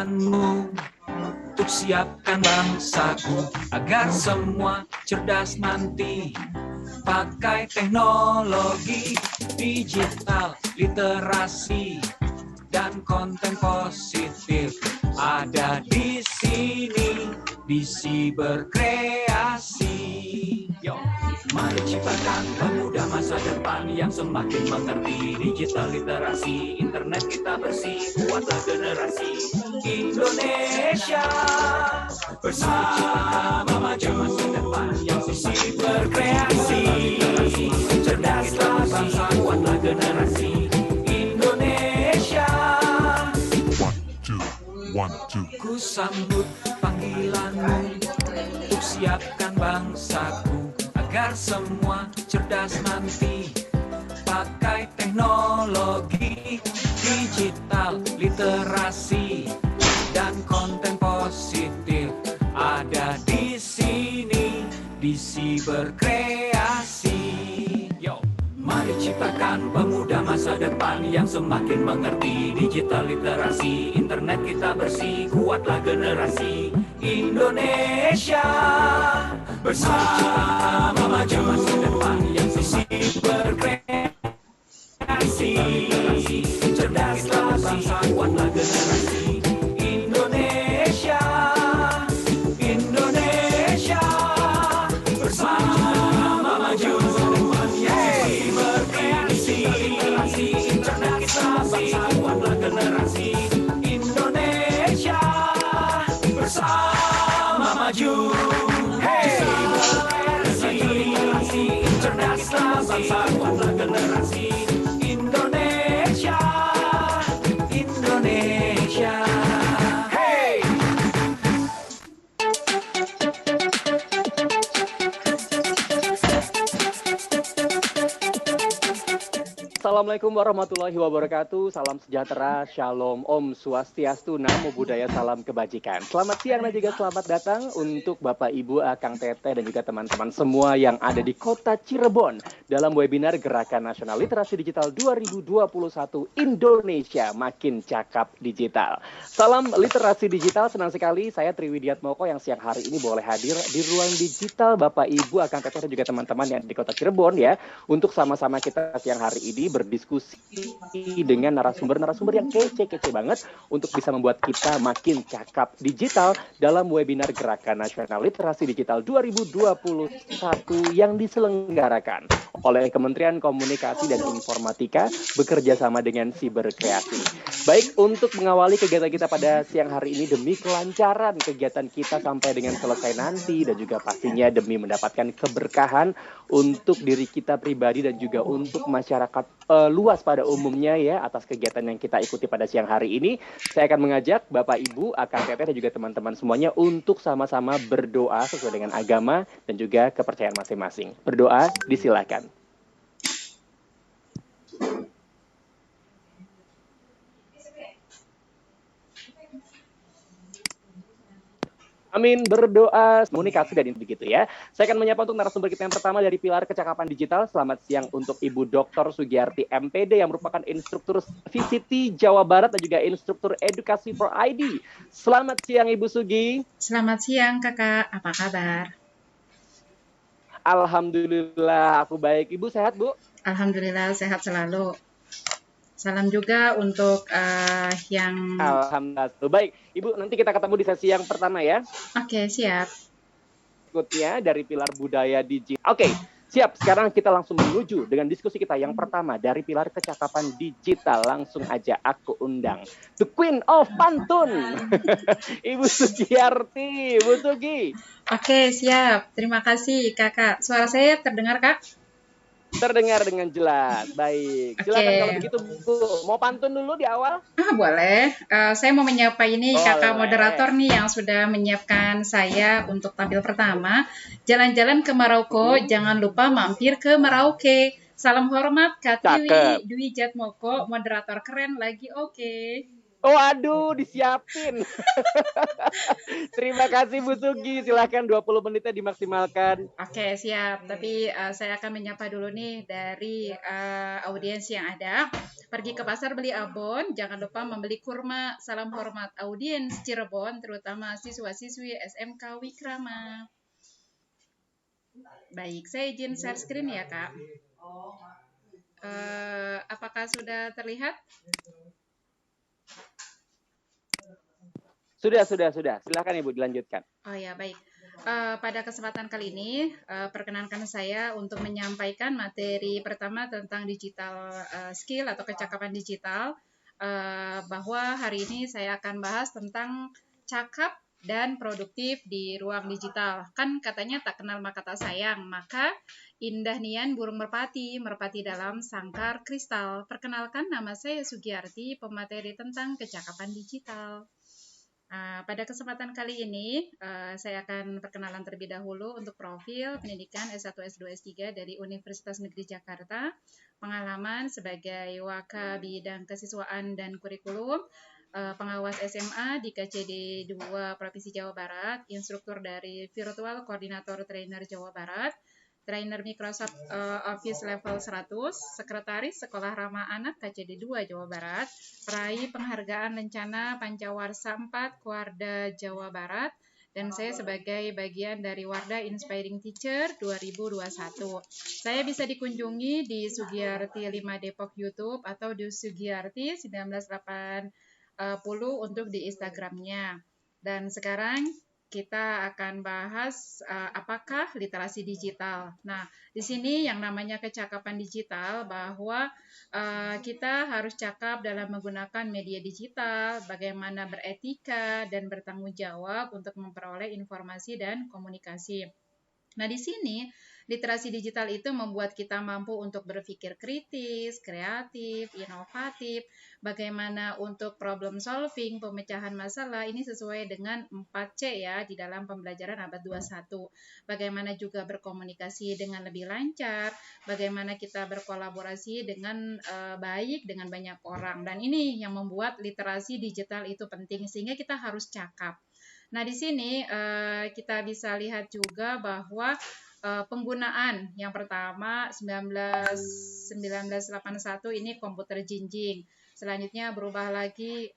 panggilanmu untuk siapkan bangsaku agar semua cerdas nanti. Pakai teknologi digital, literasi dan konten positif ada di sini, Bisi Berkreasi. Yo, mari ciptakan pemuda masa depan yang semakin mengerti digital literasi, internet kita bersih, kuatlah generasi Indonesia bersama maju masa depan yang Bisi Berkreasi. Cerdaslah bangsa, kuatlah generasi Indonesia. One, two. Ku sambut panggilanmu untuk siapkan bangsaku agar semua cerdas nanti. Pakai teknologi digital, literasi dan konten positif ada di sini, Bisi Berkreasi. Yo, mari ciptakan pemuda masa depan yang semakin mengerti digital literasi, internet kita bersih, kuatlah generasi Indonesia bersama maju masa depan yang Bisi Berkreasi. Cerdaslah bangsa, kuatlah generasi Indonesia. Indonesia bersama maju masa depan yang Bisi Berkreasi. Internet kita bangsa, kuatlah generasi Indonesia bersama maju. Hey, berkreasi, cerdaslah bangsa, kuatlah generasi Indonesia. Indonesia. Hey. Assalamualaikum warahmatullahi wabarakatuh. Salam sejahtera, shalom, om swastiastu, namo buddhaya, salam kebajikan. Selamat siang dan juga selamat datang untuk Bapak Ibu, Akang Teteh dan juga teman-teman semua yang ada di kota Cirebon dalam webinar Gerakan Nasional Literasi Digital 2021 Indonesia Makin Cakap Digital. Salam literasi digital, senang sekali saya Triwidiat Moko yang siang hari ini boleh hadir di ruang digital Bapak Ibu, Akang Teteh dan juga teman-teman yang di kota Cirebon ya, untuk sama-sama kita siang hari ini berdiskusi dengan narasumber-narasumber yang kece-kece banget untuk bisa membuat kita makin cakap digital dalam webinar Gerakan Nasional Literasi Digital 2021 yang diselenggarakan oleh Kementerian Komunikasi dan Informatika bekerja sama dengan Siberkreasi. Baik, untuk mengawali kegiatan kita pada siang hari ini demi kelancaran kegiatan kita sampai dengan selesai nanti dan juga pastinya demi mendapatkan keberkahan untuk diri kita pribadi dan juga untuk masyarakat luas pada umumnya ya atas kegiatan yang kita ikuti pada siang hari ini, saya akan mengajak Bapak Ibu, Akang Teteh dan juga teman-teman semuanya untuk sama-sama berdoa sesuai dengan agama dan juga kepercayaan masing-masing. Berdoa disilakan. Amin, berdoa, komunikasi dan begitu ya. Saya akan menyapa untuk narasumber kita yang pertama dari Pilar Kecakapan Digital. Selamat siang untuk Ibu Dr. Sugiyarti MPD yang merupakan instruktur VCT Jawa Barat dan juga instruktur edukasi for ID. Selamat siang Ibu Sugi. Selamat siang Kakak, apa kabar? Alhamdulillah, aku baik. Ibu sehat Bu? Alhamdulillah sehat selalu. Salam juga untuk yang... Alhamdulillah. Baik, Ibu, nanti kita ketemu di sesi yang pertama ya. Oke, siap. Berikutnya dari Pilar Budaya Digital. Oke, siap. Sekarang kita langsung menuju dengan diskusi kita yang pertama dari Pilar Kecakapan Digital. Langsung aja aku undang The Queen of Pantun, Ibu Sugiyarti. Ibu Sugi. Oke, siap. Terima kasih Kakak. Suara saya terdengar Kak? Terdengar dengan jelas. Baik. Silakan kalau begitu Bu. Mau pantun dulu di awal? Boleh. Saya mau menyapa ini Kakak Boleh. moderator nih yang sudah menyiapkan saya untuk tampil pertama. Jalan-jalan ke Merauke, jangan lupa mampir ke Merauke. Salam hormat Kak Tiwi, Cakep. Dwi Jatmoko, moderator keren lagi oke. Oh aduh, disiapin. Terima kasih Bu Sugi, silahkan 20 menitnya dimaksimalkan. Oke, siap. Tapi saya akan menyapa dulu nih dari audiens yang ada. Pergi ke pasar beli abon, jangan lupa membeli kurma. Salam hormat audiens Cirebon, terutama siswa-siswi SMK Wikrama. Baik, saya izin share screen ya, Kak. Apakah sudah terlihat? Sudah. Silahkan Ibu dilanjutkan. Oh ya, baik. Pada kesempatan kali ini, perkenankan saya untuk menyampaikan materi pertama tentang digital skill atau kecakapan digital, bahwa hari ini saya akan bahas tentang cakap dan produktif di ruang digital. Kan katanya tak kenal maka tak sayang, maka indah nian burung merpati, merpati dalam sangkar kristal. Perkenalkan, nama saya Sugiyarti, pemateri tentang kecakapan digital. Pada kesempatan kali ini, saya akan perkenalan terlebih dahulu untuk profil pendidikan S1, S2, S3 dari Universitas Negeri Jakarta, pengalaman sebagai Waka Bidang Kesiswaan dan Kurikulum, pengawas SMA di KCD 2 Provinsi Jawa Barat, instruktur dari Virtual Koordinator Trainer Jawa Barat, trainer Microsoft Office level 100, sekretaris Sekolah Ramah Anak KCD 2 Jawa Barat, peraih penghargaan Lencana Pancawarsa 4 Kuarda Jawa Barat, dan saya sebagai bagian dari Wardah Inspiring Teacher 2021. Saya bisa dikunjungi di Sugiyarti 5 Depok YouTube atau di Sugiyarti 1980 untuk di Instagramnya. Dan sekarang kita akan bahas apakah literasi digital. Nah, di sini yang namanya kecakapan digital bahwa kita harus cakap dalam menggunakan media digital, bagaimana beretika dan bertanggung jawab untuk memperoleh informasi dan komunikasi. Nah, di sini literasi digital itu membuat kita mampu untuk berpikir kritis, kreatif, inovatif, bagaimana untuk problem solving, pemecahan masalah, ini sesuai dengan 4C ya di dalam pembelajaran abad 21. Bagaimana juga berkomunikasi dengan lebih lancar, bagaimana kita berkolaborasi dengan baik dengan banyak orang. Dan ini yang membuat literasi digital itu penting sehingga kita harus cakap. Nah, di sini kita bisa lihat juga bahwa penggunaan yang pertama 1981 ini komputer jinjing. Selanjutnya berubah lagi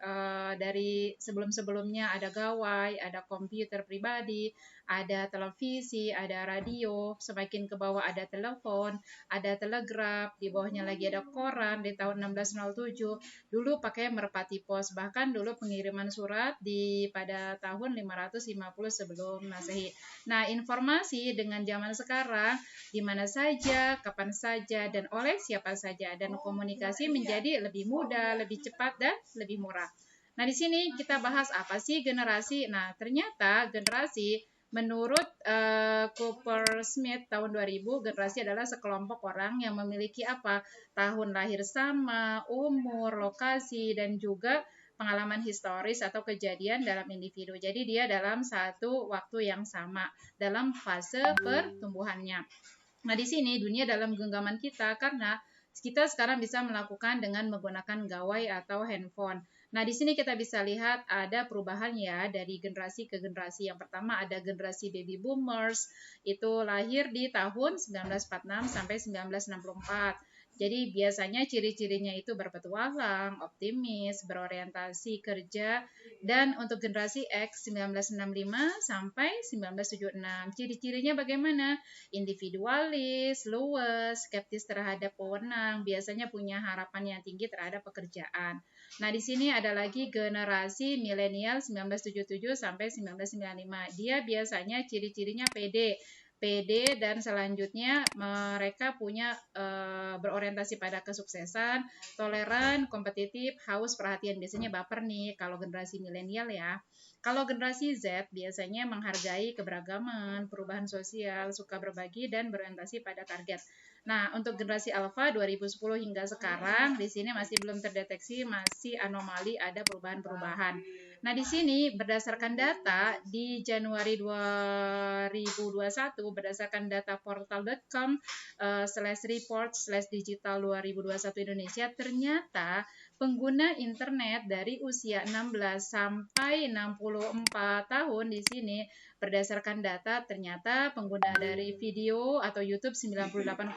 dari sebelum-sebelumnya ada gawai, ada komputer pribadi, ada televisi, ada radio, semakin ke bawah ada telepon, ada telegraf, di bawahnya lagi ada koran di tahun 1607. Dulu pakai merpati pos, bahkan dulu pengiriman surat pada tahun 550 sebelum Masehi. Nah, informasi dengan zaman sekarang di mana saja, kapan saja, dan oleh siapa saja, dan komunikasi menjadi lebih mudah, lebih cepat, dan lebih murah. Nah, di sini kita bahas apa sih generasi. Nah, ternyata generasi menurut Cooper Smith tahun 2000, generasi adalah sekelompok orang yang memiliki apa? Tahun lahir sama, umur, lokasi, dan juga pengalaman historis atau kejadian dalam individu. Jadi dia dalam satu waktu yang sama dalam fase pertumbuhannya. Nah, di sini dunia dalam genggaman kita karena kita sekarang bisa melakukan dengan menggunakan gawai atau handphone. Nah, di sini kita bisa lihat ada perubahan ya dari generasi ke generasi. Yang pertama ada generasi baby boomers, itu lahir di tahun 1946 sampai 1964. Jadi biasanya ciri-cirinya itu berpetualang, optimis, berorientasi kerja, dan untuk generasi X 1965 sampai 1976. Ciri-cirinya bagaimana? Individualis, luwes, skeptis terhadap pewenang, biasanya punya harapan yang tinggi terhadap pekerjaan. Nah, di sini ada lagi generasi milenial 1977 sampai 1995. Dia biasanya ciri-cirinya PD dan selanjutnya mereka punya berorientasi pada kesuksesan, toleran, kompetitif, haus perhatian, biasanya baper nih kalau generasi milenial ya. Kalau generasi Z biasanya menghargai keberagaman, perubahan sosial, suka berbagi, dan berorientasi pada target. Nah, untuk generasi Alpha 2010 hingga sekarang, di sini masih belum terdeteksi, masih anomali, ada perubahan-perubahan. Nah, di sini berdasarkan data di Januari 2021 berdasarkan data portal.com /report/digital 2021 Indonesia, ternyata pengguna internet dari usia 16 sampai 64 tahun di sini berdasarkan data ternyata pengguna dari video atau YouTube 98,5,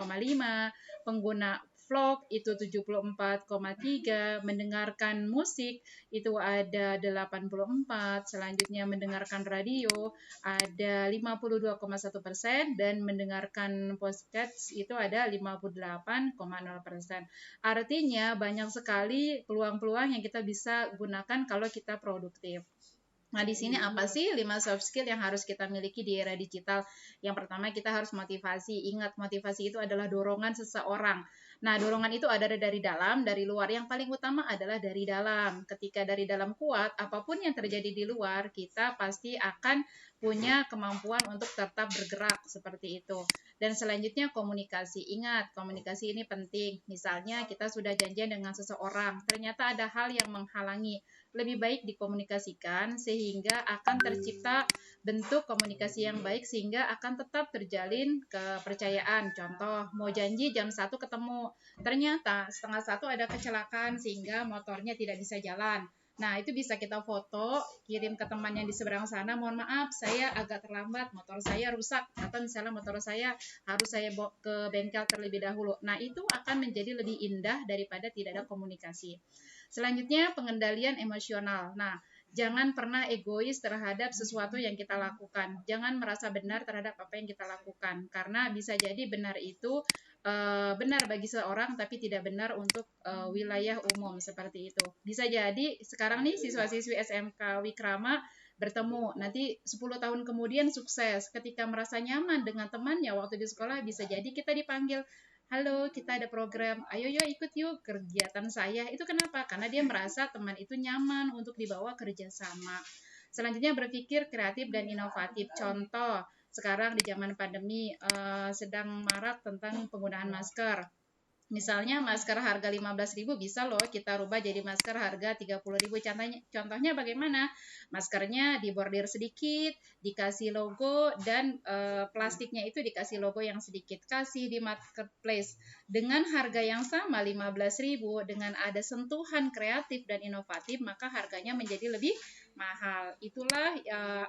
pengguna vlog itu 74,3, mendengarkan musik itu ada 84, selanjutnya mendengarkan radio ada 52,1% dan mendengarkan podcast itu ada 58,0%. Artinya banyak sekali peluang-peluang yang kita bisa gunakan kalau kita produktif. Nah, di sini apa sih 5 soft skill yang harus kita miliki di era digital? Yang pertama, kita harus motivasi. Ingat, motivasi itu adalah dorongan seseorang. Nah, dorongan itu ada dari dalam, dari luar. Yang paling utama adalah dari dalam. Ketika dari dalam kuat, apapun yang terjadi di luar, kita pasti akan punya kemampuan untuk tetap bergerak seperti itu. Dan selanjutnya komunikasi. Ingat, komunikasi ini penting. Misalnya kita sudah janjian dengan seseorang, ternyata ada hal yang menghalangi. Lebih baik dikomunikasikan sehingga akan tercipta bentuk komunikasi yang baik sehingga akan tetap terjalin kepercayaan. Contoh, mau janji jam 1 ketemu, ternyata setengah 1 ada kecelakaan sehingga motornya tidak bisa jalan. Nah, itu bisa kita foto, kirim ke teman yang di seberang sana, mohon maaf, saya agak terlambat, motor saya rusak, atau misalnya motor saya harus saya bawa ke bengkel terlebih dahulu. Nah, itu akan menjadi lebih indah daripada tidak ada komunikasi. Selanjutnya, pengendalian emosional. Nah, jangan pernah egois terhadap sesuatu yang kita lakukan. Jangan merasa benar terhadap apa yang kita lakukan. Karena bisa jadi benar itu benar bagi seorang, tapi tidak benar untuk wilayah umum, seperti itu. Bisa jadi, sekarang nih siswa-siswi SMK Wikrama bertemu, nanti 10 tahun kemudian sukses. Ketika merasa nyaman dengan temannya waktu di sekolah, bisa jadi kita dipanggil, halo, kita ada program, ayo ikut yuk kegiatan saya. Itu kenapa? Karena dia merasa teman itu nyaman untuk dibawa kerjasama. Selanjutnya berpikir kreatif dan inovatif. Contoh, sekarang di zaman pandemi sedang marak tentang penggunaan masker. Misalnya masker harga 15.000 bisa loh kita rubah jadi masker harga 30.000. Contohnya bagaimana? Maskernya dibordir sedikit, dikasih logo, dan plastiknya itu dikasih logo yang sedikit. Kasih di marketplace dengan harga yang sama 15.000, dengan ada sentuhan kreatif dan inovatif, maka harganya menjadi lebih mahal. Itulah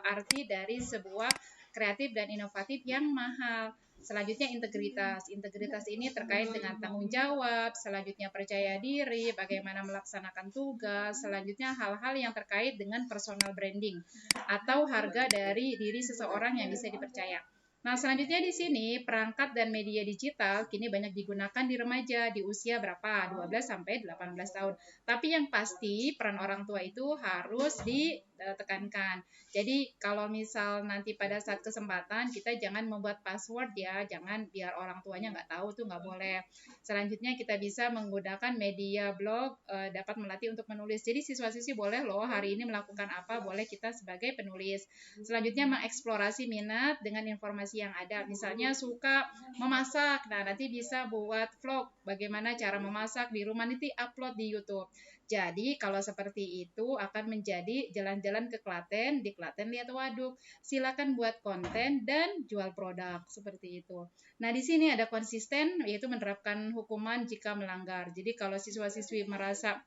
arti dari sebuah kreatif dan inovatif yang mahal. Selanjutnya integritas. Integritas ini terkait dengan tanggung jawab, selanjutnya percaya diri, bagaimana melaksanakan tugas, selanjutnya hal-hal yang terkait dengan personal branding atau harga dari diri seseorang yang bisa dipercaya. Nah, selanjutnya di sini perangkat dan media digital kini banyak digunakan di remaja di usia berapa? 12 sampai 18 tahun. Tapi yang pasti peran orang tua itu harus ditekankan. Jadi kalau misal nanti pada saat kesempatan kita jangan membuat password ya, jangan biar orang tuanya nggak tahu, tuh nggak boleh. Selanjutnya kita bisa menggunakan media blog, dapat melatih untuk menulis. Jadi siswa-siswi boleh loh hari ini melakukan apa, boleh kita sebagai penulis. Selanjutnya mengeksplorasi minat dengan informasi yang ada. Misalnya suka memasak, nah nanti bisa buat vlog bagaimana cara memasak di rumah, nanti upload di YouTube. Jadi kalau seperti itu akan menjadi jalan-jalan ke Klaten, di Klaten lihat waduk. Silakan buat konten dan jual produk seperti itu. Nah, di sini ada konsisten, yaitu menerapkan hukuman jika melanggar. Jadi kalau siswa-siswi merasa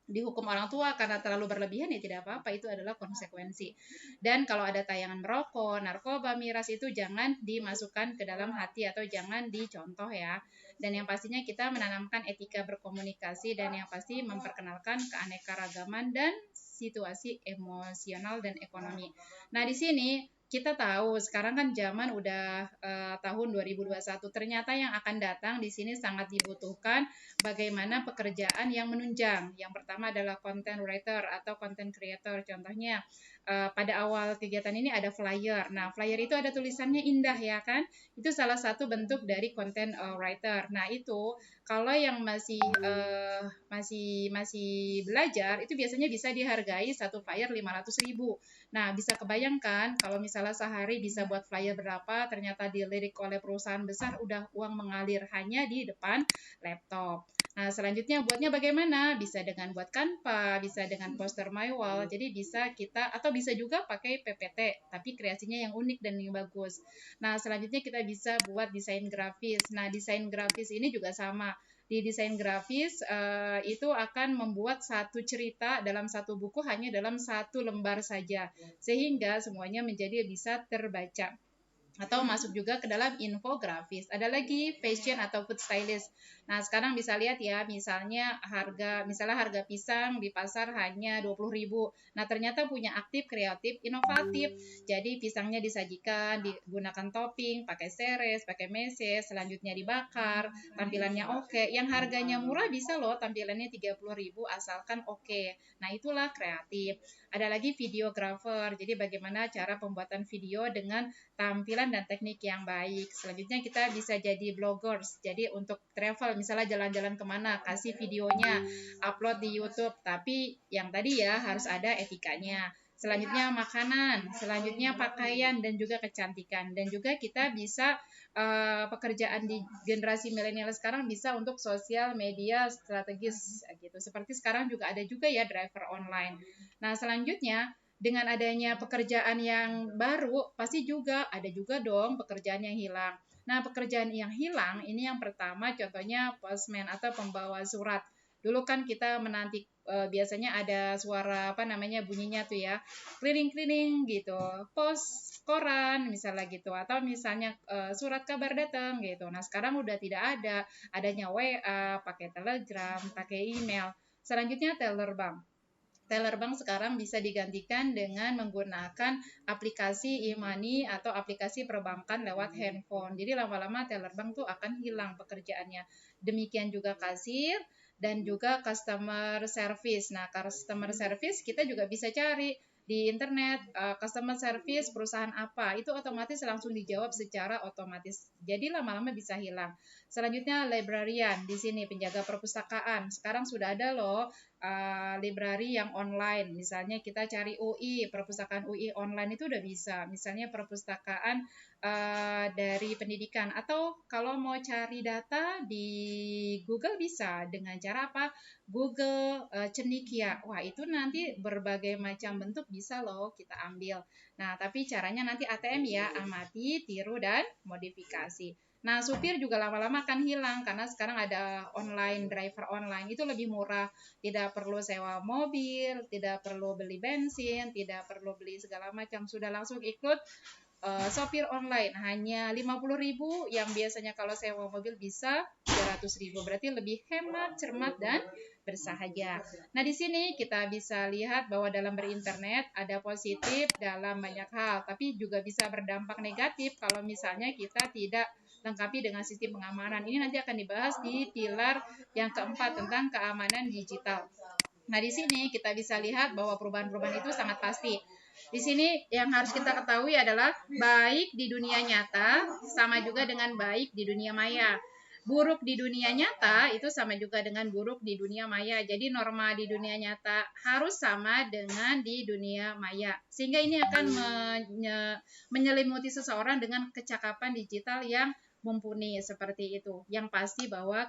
dihukum orang tua karena terlalu berlebihan, ya tidak apa-apa, itu adalah konsekuensi. Dan kalau ada tayangan merokok, narkoba, miras, itu jangan dimasukkan ke dalam hati atau jangan dicontoh ya. Dan yang pastinya kita menanamkan etika berkomunikasi dan yang pasti memperkenalkan keanekaragaman dan situasi emosional dan ekonomi. Nah, di sini kita tahu sekarang kan zaman udah tahun 2021. Ternyata yang akan datang di sini sangat dibutuhkan bagaimana pekerjaan yang menunjang. Yang pertama adalah content writer atau content creator. Contohnya pada awal kegiatan ini ada flyer. Nah, flyer itu ada tulisannya indah ya kan? Itu salah satu bentuk dari content writer. Nah, itu kalau yang masih belajar itu biasanya bisa dihargai satu flyer 500.000. Nah, bisa kebayangkan kalau misalnya sehari bisa buat flyer berapa, ternyata dilirik oleh perusahaan besar, udah uang mengalir hanya di depan laptop. Nah, selanjutnya buatnya bagaimana? Bisa dengan buat Canva, bisa dengan poster my wall. Jadi bisa kita atau bisa juga pakai PPT, tapi kreasinya yang unik dan yang bagus. Nah, selanjutnya kita bisa buat desain grafis. Nah, desain grafis ini juga sama. Di desain grafis itu akan membuat satu cerita dalam satu buku hanya dalam satu lembar saja, sehingga semuanya menjadi bisa terbaca atau masuk juga ke dalam infografis. Ada lagi fashion atau food stylist. Nah, sekarang bisa lihat ya, misalnya harga pisang di pasar hanya 20.000. Nah, ternyata punya aktif kreatif inovatif. Jadi pisangnya disajikan, digunakan topping, pakai seres, pakai meses, selanjutnya dibakar, tampilannya oke. Yang harganya murah bisa loh tampilannya 30.000 asalkan oke. Nah, itulah kreatif. Ada lagi videographer. Jadi bagaimana cara pembuatan video dengan tampilan dan teknik yang baik. Selanjutnya kita bisa jadi bloggers. Jadi untuk travel, misalnya jalan-jalan kemana, kasih videonya, upload di YouTube. Tapi yang tadi ya harus ada etikanya. Selanjutnya makanan, selanjutnya pakaian dan juga kecantikan. Dan juga kita bisa pekerjaan di generasi milenial sekarang bisa untuk sosial media strategis gitu. Seperti sekarang juga ada juga ya driver online. Nah, selanjutnya dengan adanya pekerjaan yang baru, pasti juga ada juga dong pekerjaan yang hilang. Nah, pekerjaan yang hilang ini yang pertama contohnya postman atau pembawa surat. Dulu kan kita menanti biasanya ada suara apa namanya bunyinya tuh ya, keliling-keliling gitu, pos koran misalnya gitu, atau misalnya surat kabar datang gitu. Nah, sekarang udah tidak ada, adanya WA, pakai Telegram, pakai email. Selanjutnya teller bank. Teller bank sekarang bisa digantikan dengan menggunakan aplikasi e-money atau aplikasi perbankan lewat handphone. Jadi lama-lama teller bank tuh akan hilang pekerjaannya. Demikian juga kasir dan juga customer service. Nah, customer service kita juga bisa cari di internet customer service perusahaan apa, itu otomatis langsung dijawab secara otomatis. Jadi lama-lama bisa hilang. Selanjutnya librarian, di sini penjaga perpustakaan. Sekarang sudah ada loh library yang online. Misalnya kita cari UI, perpustakaan UI online itu udah bisa. Misalnya perpustakaan dari pendidikan, atau kalau mau cari data di Google bisa dengan cara apa? Google Cendekia. Wah, itu nanti berbagai macam bentuk bisa loh kita ambil. Nah, tapi caranya nanti ATM ya, amati, tiru, dan modifikasi. Nah, supir juga lama-lama akan hilang karena sekarang ada online, driver online, itu lebih murah. Tidak perlu sewa mobil, tidak perlu beli bensin, tidak perlu beli segala macam, sudah langsung ikut sopir online. Hanya 50.000 yang biasanya kalau sewa mobil bisa 300.000. Berarti lebih hemat, cermat, dan bersahaja. Nah, di sini kita bisa lihat bahwa dalam berinternet ada positif dalam banyak hal, tapi juga bisa berdampak negatif kalau misalnya kita tidak lengkapi dengan sistem pengamanan. Ini nanti akan dibahas di pilar yang keempat tentang keamanan digital. Nah, di sini kita bisa lihat bahwa perubahan-perubahan itu sangat pasti. Di sini yang harus kita ketahui adalah baik di dunia nyata sama juga dengan baik di dunia maya. Buruk di dunia nyata itu sama juga dengan buruk di dunia maya. Jadi norma di dunia nyata harus sama dengan di dunia maya. Sehingga ini akan menyelimuti seseorang dengan kecakapan digital yang mumpuni seperti itu. Yang pasti bahwa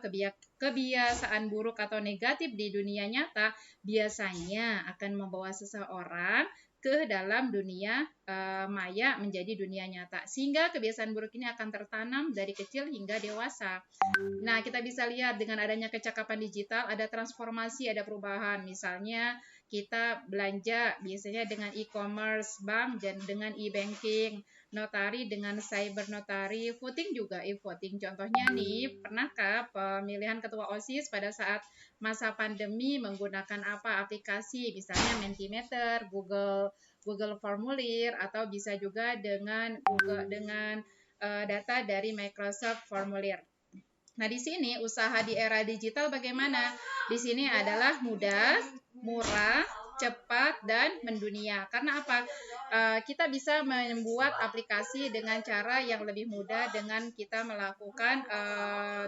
kebiasaan buruk atau negatif di dunia nyata biasanya akan membawa seseorang ke dalam dunia maya menjadi dunia nyata. Sehingga kebiasaan buruk ini akan tertanam dari kecil hingga dewasa. Nah, kita bisa lihat dengan adanya kecakapan digital, ada transformasi, ada perubahan. Misalnya, kita belanja biasanya dengan e-commerce, bank, dan dengan e-banking, notari dengan cyber notari, voting juga e-voting. Contohnya nih, pernahkah pemilihan ketua OSIS pada saat masa pandemi menggunakan apa aplikasi, misalnya Mentimeter, Google Formulir, atau bisa juga dengan data dari Microsoft Formulir. Nah, di sini usaha di era digital bagaimana? Di sini adalah mudah, murah, cepat, dan mendunia. Karena apa? Kita bisa membuat aplikasi dengan cara yang lebih mudah dengan kita melakukan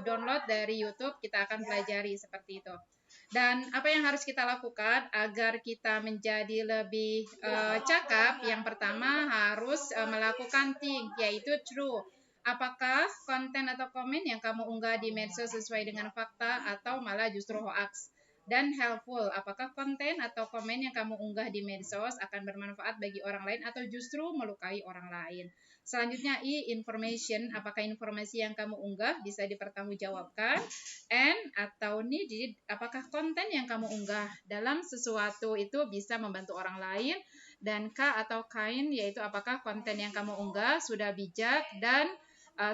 download dari YouTube. Kita akan pelajari seperti itu. Dan apa yang harus kita lakukan agar kita menjadi lebih cakap? Yang pertama harus melakukan think, yaitu true. apakah konten atau komen yang kamu unggah di medsos sesuai dengan fakta atau malah justru hoax? Dan helpful, apakah konten atau komen yang kamu unggah di medsos akan bermanfaat bagi orang lain atau justru melukai orang lain? Selanjutnya information, apakah informasi yang kamu unggah bisa dipertanggungjawabkan? Atau needed, apakah konten yang kamu unggah dalam sesuatu itu bisa membantu orang lain? Dan K atau kind, yaitu apakah konten yang kamu unggah sudah bijak dan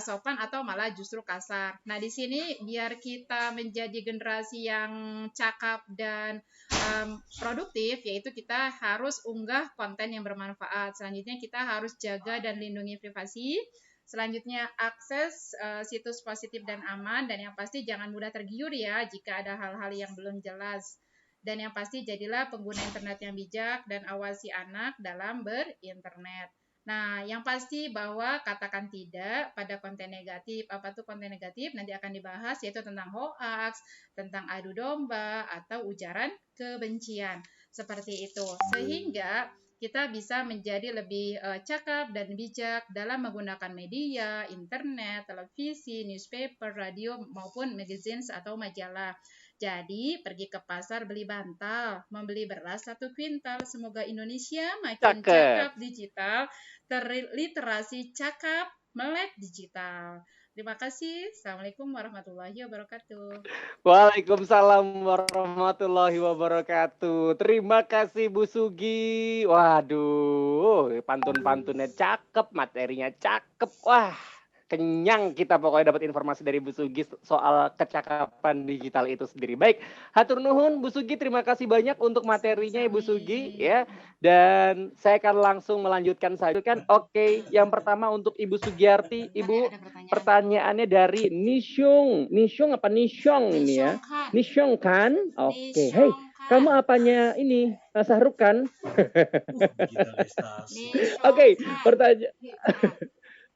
sopan atau malah justru kasar. Nah, di sini biar kita menjadi generasi yang cakap dan produktif, yaitu kita harus unggah konten yang bermanfaat. Selanjutnya kita harus jaga dan lindungi privasi. Selanjutnya akses situs positif dan aman, dan yang pasti jangan mudah tergiur ya jika ada hal-hal yang belum jelas. Dan yang pasti jadilah pengguna internet yang bijak dan awasi anak dalam berinternet. Nah, yang pasti bahwa katakan tidak pada konten negatif. Apa tuh konten negatif? Nanti akan dibahas, yaitu tentang hoax, tentang adu domba, atau ujaran kebencian. Seperti itu. Sehingga kita bisa menjadi lebih cakap dan bijak dalam menggunakan media, internet, televisi, newspaper, radio, maupun magazines atau majalah. Jadi, pergi ke pasar beli bantal, membeli beras 1 kuintal. Semoga Indonesia makin Cakep. cakap digital, terliterasi cakap, melek digital. Terima kasih. Assalamualaikum warahmatullahi wabarakatuh. Waalaikumsalam warahmatullahi wabarakatuh. Terima kasih Bu Sugi. Waduh, pantun-pantunnya cakep, materinya cakep. Wah, kenyang kita pokoknya dapat informasi dari Bu Sugi soal kecakapan digital itu sendiri. Baik, hatur nuhun Bu Sugi, terima kasih banyak untuk materinya Ibu Sugi ya. Dan saya akan langsung melanjutkan saja kan. Oke, yang pertama untuk Ibu Sugiarti, Ibu, Ada pertanyaan. pertanyaannya dari Nishung apa Nishong ini ya? Nishong kan? Oke, hey, kamu apanya ini? Sahruk kan? Oke, pertanyaan.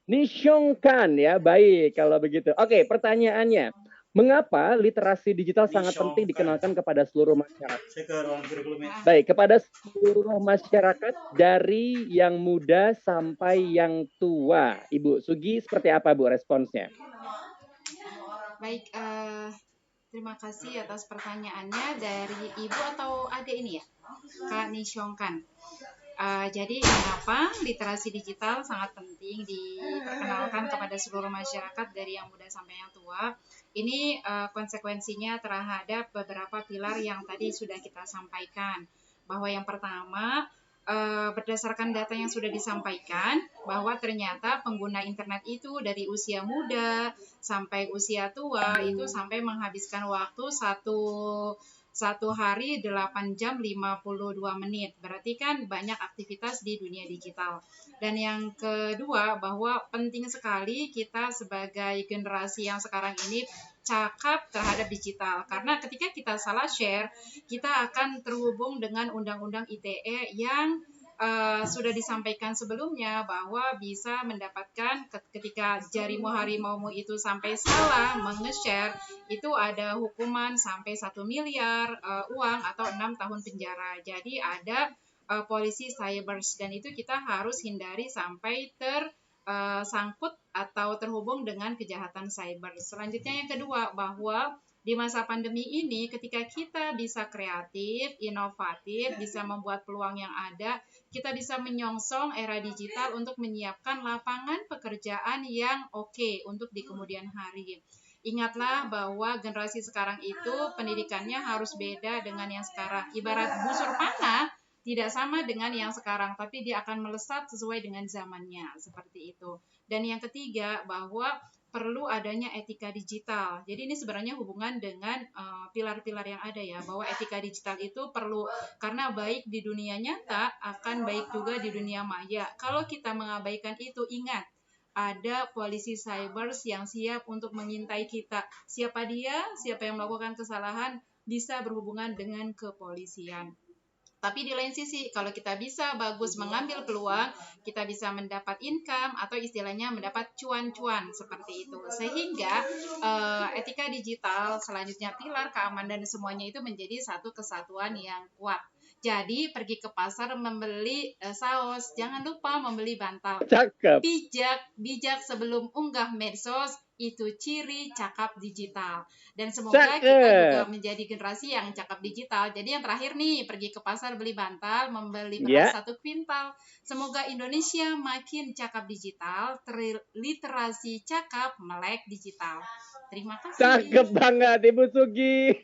Nishong kan ya, baik kalau begitu. Oke, pertanyaannya, mengapa literasi digital sangat penting dikenalkan kepada seluruh masyarakat? Baik, kepada seluruh masyarakat dari yang muda sampai yang tua. Ibu Sugi, seperti apa Bu responsnya? Baik, terima kasih atas pertanyaannya dari ibu atau adik ini ya, Kak Nishongkan. Jadi mengapa literasi digital sangat penting diperkenalkan kepada seluruh masyarakat dari yang muda sampai yang tua? Ini konsekuensinya terhadap beberapa pilar yang tadi sudah kita sampaikan. Bahwa yang pertama, berdasarkan data yang sudah disampaikan, bahwa ternyata pengguna internet itu dari usia muda sampai usia tua itu sampai menghabiskan waktu satu hari 8 jam 52 menit. Berarti kan banyak aktivitas di dunia digital. Dan yang kedua, bahwa penting sekali kita sebagai generasi yang sekarang ini cakap terhadap digital. Karena ketika kita salah share, kita akan terhubung dengan Undang-Undang ITE yang sudah disampaikan sebelumnya, bahwa bisa mendapatkan ketika jarimu harimaumu itu sampai salah menge-share, itu ada hukuman sampai 1 miliar uang atau 6 tahun penjara. Jadi ada polisi cyber, dan itu kita harus hindari sampai tersangkut atau terhubung dengan kejahatan cyber. Selanjutnya yang kedua, bahwa di masa pandemi ini ketika kita bisa kreatif, inovatif, bisa membuat peluang yang ada, kita bisa menyongsong era digital untuk menyiapkan lapangan pekerjaan yang oke untuk di kemudian hari. Ingatlah bahwa generasi sekarang itu pendidikannya harus beda dengan yang sekarang. Ibarat busur panah, tidak sama dengan yang sekarang, tapi dia akan melesat sesuai dengan zamannya, seperti itu. Dan yang ketiga, bahwa perlu adanya etika digital. Jadi ini sebenarnya hubungan dengan pilar-pilar yang ada ya, bahwa etika digital itu perlu, karena baik di dunia nyata akan baik juga di dunia maya. Kalau kita mengabaikan itu, ingat, ada polisi cyber yang siap untuk mengintai kita. Siapa dia, siapa yang melakukan kesalahan, bisa berhubungan dengan kepolisian. Tapi di lain sisi, kalau kita bisa bagus mengambil peluang, kita bisa mendapat income atau istilahnya mendapat cuan-cuan seperti itu. Sehingga etika digital, selanjutnya pilar keamanan dan semuanya itu menjadi satu kesatuan yang kuat. Jadi pergi ke pasar membeli saus, jangan lupa membeli bantal. Cakep. Bijak sebelum unggah medsos, itu ciri cakap digital. Dan semoga kita juga Cakep. menjadi generasi yang cakap digital. Jadi yang terakhir nih, pergi ke pasar beli bantal, membeli Ya. beras 1 kuintal. Semoga Indonesia makin cakap digital, literasi cakap, melek digital. Terima kasih. Cakep banget Ibu Sugi.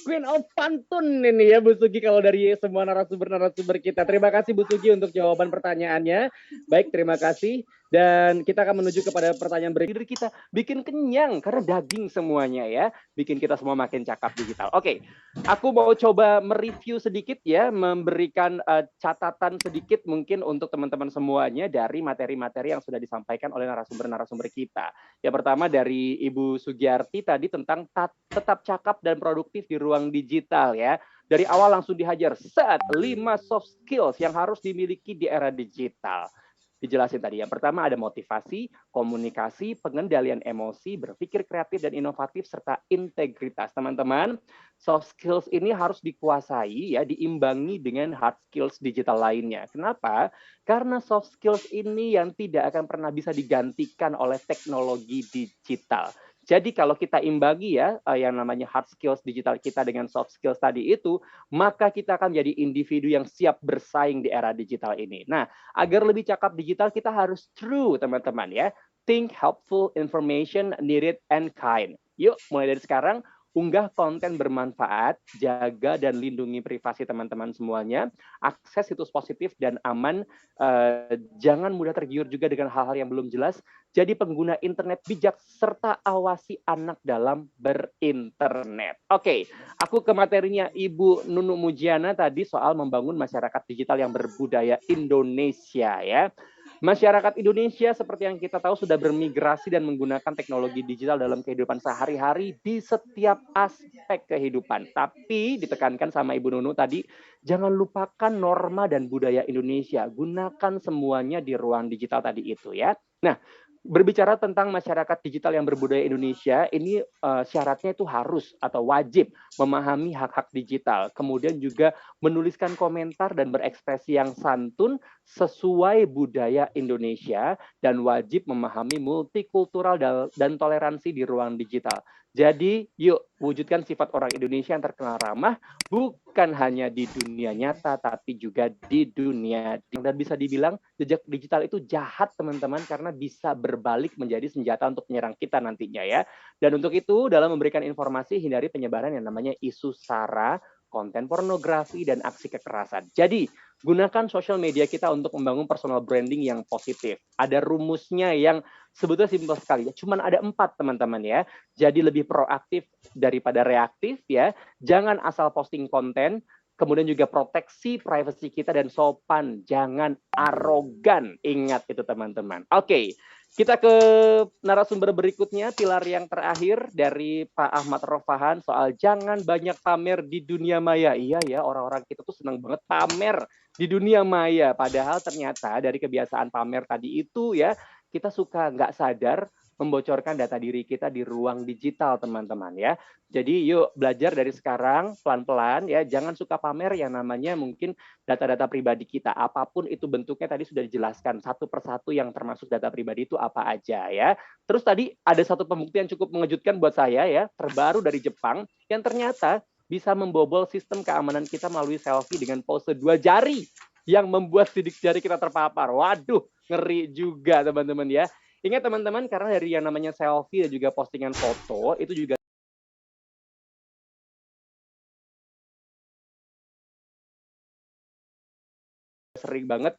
Queen of Pantun ini ya Bu Sugi kalau dari semua narasumber kita. Terima kasih Bu Sugi untuk jawaban pertanyaannya. Baik, terima kasih. Dan kita akan menuju kepada pertanyaan berikutnya. Kita bikin kenyang karena daging semuanya ya. Bikin kita semua makin cakap digital. Oke, aku mau coba mereview sedikit ya, memberikan catatan sedikit mungkin untuk teman-teman semuanya dari materi-materi yang sudah disampaikan oleh narasumber-narasumber kita. Yang pertama dari Ibu Sugiyarti tadi tentang tetap cakap dan produktif di ruang digital ya. Dari awal langsung dihajar set 5 soft skills yang harus dimiliki di era digital. Dijelasin tadi. Yang pertama ada motivasi, komunikasi, pengendalian emosi, berpikir kreatif dan inovatif, serta integritas. Teman-teman, soft skills ini harus dikuasai ya, diimbangi dengan hard skills digital lainnya. Kenapa? Karena soft skills ini yang tidak akan pernah bisa digantikan oleh teknologi digital. Jadi kalau kita imbangi ya yang namanya hard skills digital kita dengan soft skills tadi itu, maka kita akan menjadi individu yang siap bersaing di era digital ini. Nah, agar lebih cakap digital kita harus true teman-teman ya. Think helpful information, needed and kind. Yuk, mulai dari sekarang unggah konten bermanfaat, jaga dan lindungi privasi teman-teman semuanya, akses situs positif dan aman, jangan mudah tergiur juga dengan hal-hal yang belum jelas, jadi pengguna internet bijak, serta awasi anak dalam berinternet. Oke, aku ke materinya Ibu Nunu Mujiana tadi soal membangun masyarakat digital yang berbudaya Indonesia ya. Masyarakat Indonesia seperti yang kita tahu sudah bermigrasi dan menggunakan teknologi digital dalam kehidupan sehari-hari di setiap aspek kehidupan. Tapi ditekankan sama Ibu Nunu tadi, jangan lupakan norma dan budaya Indonesia. Gunakan semuanya di ruang digital tadi itu ya. Nah, berbicara tentang masyarakat digital yang berbudaya Indonesia, ini syaratnya itu harus atau wajib memahami hak-hak digital. Kemudian juga menuliskan komentar dan berekspresi yang santun sesuai budaya Indonesia dan wajib memahami multikultural dan toleransi di ruang digital. Jadi, yuk wujudkan sifat orang Indonesia yang terkenal ramah, bukan hanya di dunia nyata, tapi juga di dunia. Dan bisa dibilang jejak digital itu jahat, teman-teman, karena bisa berbalik menjadi senjata untuk menyerang kita nantinya ya. Dan untuk itu, dalam memberikan informasi, hindari penyebaran yang namanya isu SARA, konten pornografi, dan aksi kekerasan. Jadi, gunakan sosial media kita untuk membangun personal branding yang positif. Ada rumusnya yang sebetulnya simpel sekali. Cuman ada 4, teman-teman ya. Jadi lebih proaktif daripada reaktif ya. Jangan asal posting konten. Kemudian juga proteksi privasi kita dan sopan. Jangan arogan. Ingat itu teman-teman. Oke. Kita ke narasumber berikutnya, pilar yang terakhir dari Pak Ahmad Rofahan soal jangan banyak pamer di dunia maya. Iya ya, orang-orang kita tuh senang banget pamer di dunia maya. Padahal ternyata dari kebiasaan pamer tadi itu ya, kita suka nggak sadar membocorkan data diri kita di ruang digital, teman-teman ya. Jadi yuk belajar dari sekarang pelan-pelan ya, jangan suka pamer yang namanya mungkin data-data pribadi kita. Apapun itu bentuknya tadi sudah dijelaskan satu persatu yang termasuk data pribadi itu apa aja ya. Terus tadi ada satu pembuktian cukup mengejutkan buat saya ya, terbaru dari Jepang yang ternyata bisa membobol sistem keamanan kita melalui selfie dengan pose 2 jari yang membuat sidik jari kita terpapar. Waduh, ngeri juga teman-teman ya. Ingat teman-teman, karena dari yang namanya selfie dan juga postingan foto, itu juga sering banget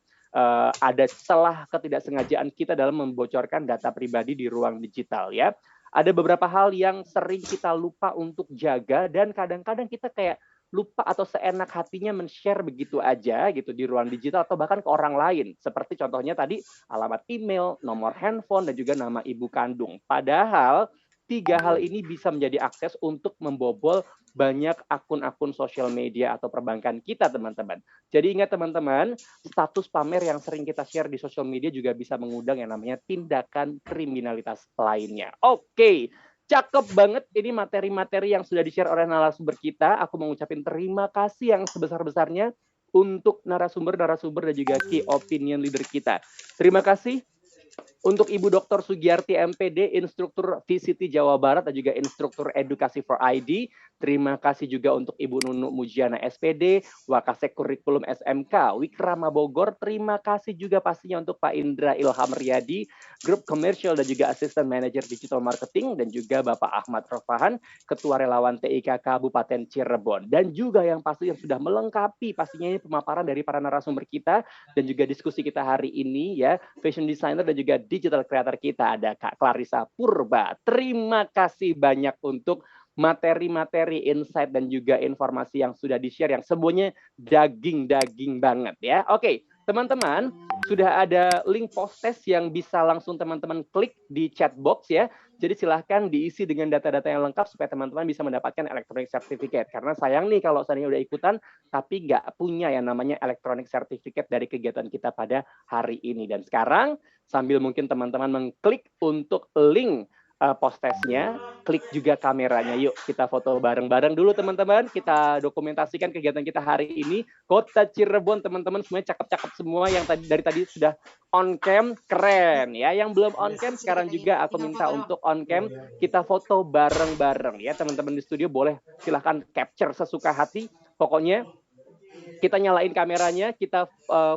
ada celah ketidaksengajaan kita dalam membocorkan data pribadi di ruang digital ya. Ada beberapa hal yang sering kita lupa untuk jaga dan kadang-kadang kita kayak lupa atau seenak hatinya men-share begitu aja gitu di ruang digital atau bahkan ke orang lain. Seperti contohnya tadi alamat email, nomor handphone, dan juga nama ibu kandung. Padahal 3 hal ini bisa menjadi akses untuk membobol banyak akun-akun sosial media atau perbankan kita, teman-teman. Jadi ingat teman-teman, status pamer yang sering kita share di sosial media juga bisa mengundang yang namanya tindakan kriminalitas lainnya. Oke. Cakep banget ini materi-materi yang sudah di-share oleh narasumber kita. Aku mau ngucapin terima kasih yang sebesar-besarnya untuk narasumber-narasumber dan juga key opinion leader kita. Terima kasih untuk Ibu Dr. Sugiyarti MPD, instruktur VCT Jawa Barat dan juga instruktur edukasi for ID. Terima kasih juga untuk Ibu Nunu Mujiana SPD, Wakasek Kurikulum SMK, Wikrama Bogor. Terima kasih juga pastinya untuk Pak Indra Ilham Riyadi, Grup Komersial dan juga Assistant Manager Digital Marketing, dan juga Bapak Ahmad Rofahan, Ketua Relawan TIK Kabupaten Cirebon. Dan juga yang pasti yang sudah melengkapi pastinya ini pemaparan dari para narasumber kita dan juga diskusi kita hari ini ya, fashion designer dan juga digital creator kita ada Kak Clarissa Purba. Terima kasih banyak untuk materi-materi, insight dan juga informasi yang sudah di-share yang semuanya daging-daging banget ya. Oke, teman-teman, sudah ada link post test yang bisa langsung teman-teman klik di chat box ya. Jadi silahkan diisi dengan data-data yang lengkap supaya teman-teman bisa mendapatkan electronic certificate. Karena sayang nih kalau seandainya udah ikutan tapi nggak punya yang namanya electronic certificate dari kegiatan kita pada hari ini. Dan sekarang sambil mungkin teman-teman mengklik untuk link post testnya, klik juga kameranya. Yuk kita foto bareng-bareng dulu teman-teman. Kita dokumentasikan kegiatan kita hari ini. Kota Cirebon teman-teman semuanya cakep-cakep semua. Yang dari tadi sudah on cam, keren ya. Yang belum on cam sekarang juga aku minta untuk on cam. Kita foto bareng-bareng ya teman-teman di studio. Boleh silahkan capture sesuka hati. Pokoknya kita nyalain kameranya, kita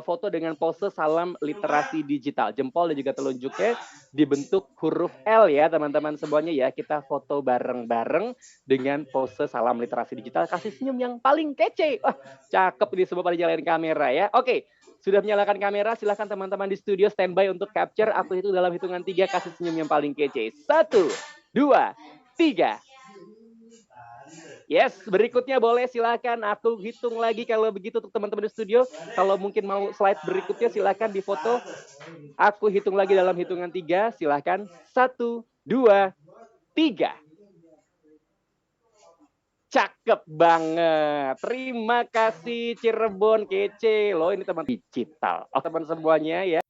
foto dengan pose salam literasi digital. Jempol dan juga telunjuknya dibentuk huruf L ya teman-teman semuanya ya. Kita foto bareng-bareng dengan pose salam literasi digital. Kasih senyum yang paling kece. Wah, cakep ini semua pada nyalain kamera ya. Oke, sudah menyalakan kamera, silahkan teman-teman di studio standby untuk capture. Aku hitung dalam hitungan 3, kasih senyum yang paling kece. 1, 2, 3. Yes, berikutnya boleh silakan aku hitung lagi kalau begitu untuk teman-teman di studio. Kalau mungkin mau slide berikutnya silakan difoto. Aku hitung lagi dalam hitungan 3, silakan. 1, 2, 3. Cakep banget. Terima kasih Cirebon, kece loh ini teman digital. Oh, teman semuanya ya.